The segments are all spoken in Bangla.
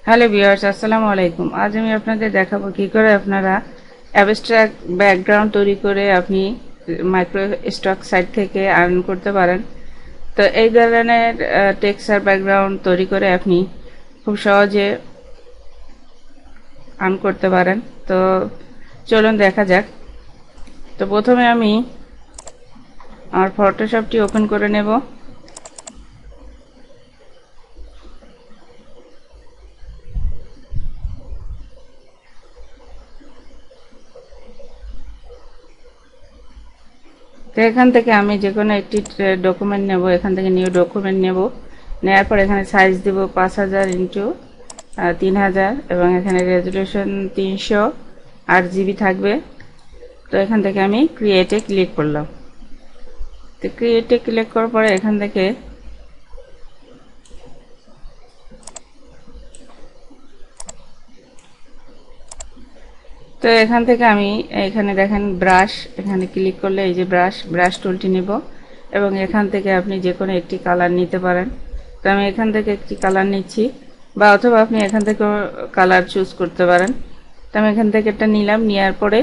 হ্যালো ভিউয়ার্স, আসসালামু আলাইকুম। আজ আমি আপনাদের দেখাবো কি করে আপনারা অ্যাবস্ট্রাক্ট ব্যাকগ্রাউন্ড তৈরি করে আপনি মাইক্রো স্টক সাইট থেকে আর্ন করতে পারেন। তো এই ধরনের টেক্সচার ব্যাকগ্রাউন্ড তৈরি করে আপনি খুব সহজে আর্ন করতে পারেন। তো চলুন দেখা যাক। তো প্রথমে আমি আমার ফটোশপটি ওপেন করে নেব। তো এখান থেকে আমি যে কোনো একটি ডকুমেন্ট নেব। এখান থেকে নিউ ডকুমেন্ট নেব। নেওয়ার পর এখানে সাইজ দেব 5000 ইন্টু 3000 এবং এখানে রেজুলেশন 308 GB থাকবে। তো এখান থেকে আমি ক্রিয়েটে ক্লিক করলাম। তো ক্রিয়েটে ক্লিক করার পরে এখান থেকে আমি এখানে দেখেন ব্রাশ, এখানে ক্লিক করলে এই যে ব্রাশ টুলটি নেব এবং এখান থেকে আপনি যে কোনো একটি কালার নিতে পারেন। তো আমি এখান থেকে একটি কালার নিচ্ছি, বা অথবা আপনি এখান থেকে কালার চুজ করতে পারেন। তো আমি এখান থেকে একটা নিলাম। নেওয়ার পরে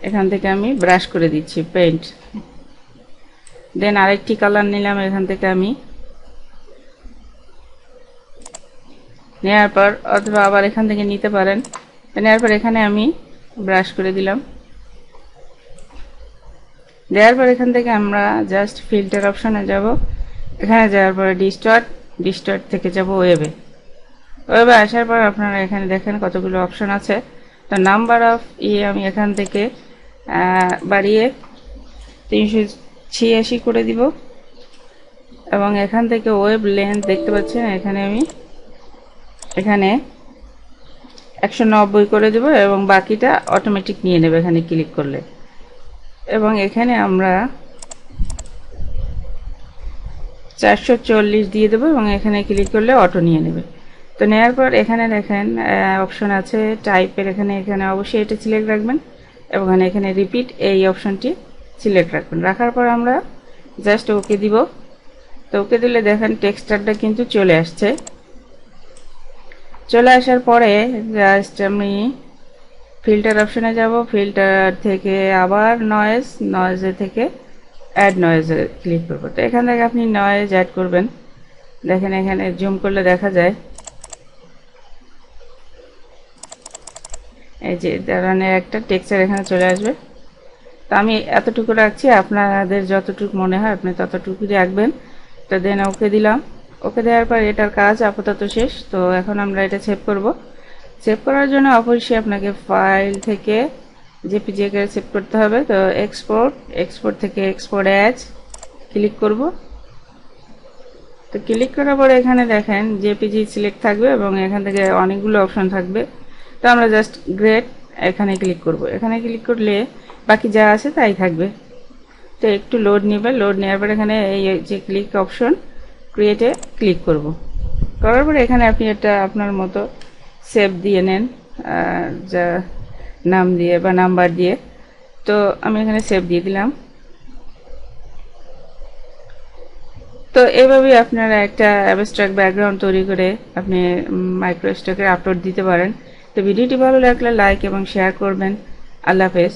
এখান থেকে আমি ব্রাশ করে দিচ্ছি পেইন্ট। দেন আরেকটি কালার নিলাম। এখান থেকে আমি নেওয়ার পর অথবা আবার এখান থেকে নিতে পারেন। নেওয়ার পর এখানে আমি ব্রাশ করে দিলাম। দেওয়ার পর এখান থেকে আমরা জাস্ট ফিল্টার অপশনে যাব। এখানে যাওয়ার পরে ডিস্টর্ট থেকে যাব ওয়েবে। আসার পর আপনারা এখানে দেখেন কতগুলো অপশন আছে। তো নাম্বার অফ আমি এখান থেকে বাড়িয়ে 386 করে দিব এবং এখান থেকে ওয়েব লেন্থ দেখতে পাচ্ছেন, এখানে আমি 190 করে দেব এবং বাকিটা অটোমেটিক নিয়ে নেবে এখানে ক্লিক করলে। এবং এখানে আমরা 440 দিয়ে দেবো এবং এখানে ক্লিক করলে অটো নিয়ে নেবে। তো নেওয়ার পর এখানে দেখেন অপশন আছে টাইপের। এখানে অবশ্যই এটা সিলেক্ট রাখবেন এবং এখানে রিপিট এই অপশনটি সিলেক্ট রাখবেন। রাখার পর আমরা জাস্ট ওকে দিব। তো ওকে দিলে দেখেন টেক্সচারটা কিন্তু চলে আসছে। চলে আসার পরে জাস্ট আমি ফিল্টার অপশনে যাব। ফিল্টার থেকে আবার নয়েজে থেকে অ্যাড নয়েজে ক্লিক করব। তো এখান থেকে আপনি নয়েজ অ্যাড করবেন। দেখেন এখানে জুম করলে দেখা যায় এই যে ধরনের একটা টেক্সচার এখানে চলে আসবে। তো আমি এতটুকু রাখছি, আপনাদের যতটুকু মনে হয় আপনি ততটুকু রাখবেন। তো দেন ওকে দিলাম। ওকে দেওয়ার পর এটার কাজ আপাতত শেষ। তো এখন আমরা এটা সেভ করব। সেভ করার জন্য অবশ্যই আপনাকে ফাইল থেকে জেপিজি আকারে সেভ করতে হবে। তো এক্সপোর্ট থেকে এক্সপোর্ট অ্যাজ ক্লিক করব। তো ক্লিক করার পরে এখানে দেখেন জেপিজি সিলেক্ট থাকবে এবং এখান থেকে অনেকগুলো অপশন থাকবে। তো আমরা জাস্ট গ্রেড এখানে ক্লিক করব। এখানে ক্লিক করলে বাকি যা আছে তাই থাকবে। তো একটু লোড নেবে। লোড নেওয়ার পর এখানে এই যে ক্লিক অপশন ক্রিয়েটে ক্লিক করব। করার পরে এখানে আপনি এটা আপনার মতো সেভ দিয়ে নেন, যা নাম দিয়ে বা নাম্বার দিয়ে। তো আমি এখানে সেভ দিয়ে দিলাম। তো এভাবেই আপনারা একটা অ্যাবস্ট্রাক্ট ব্যাকগ্রাউন্ড তৈরি করে আপনি মাইক্রো স্টকে আপলোড দিতে পারেন। তো ভিডিওটি ভালো লাগলে লাইক এবং শেয়ার করবেন। আল্লাহ হাফেজ।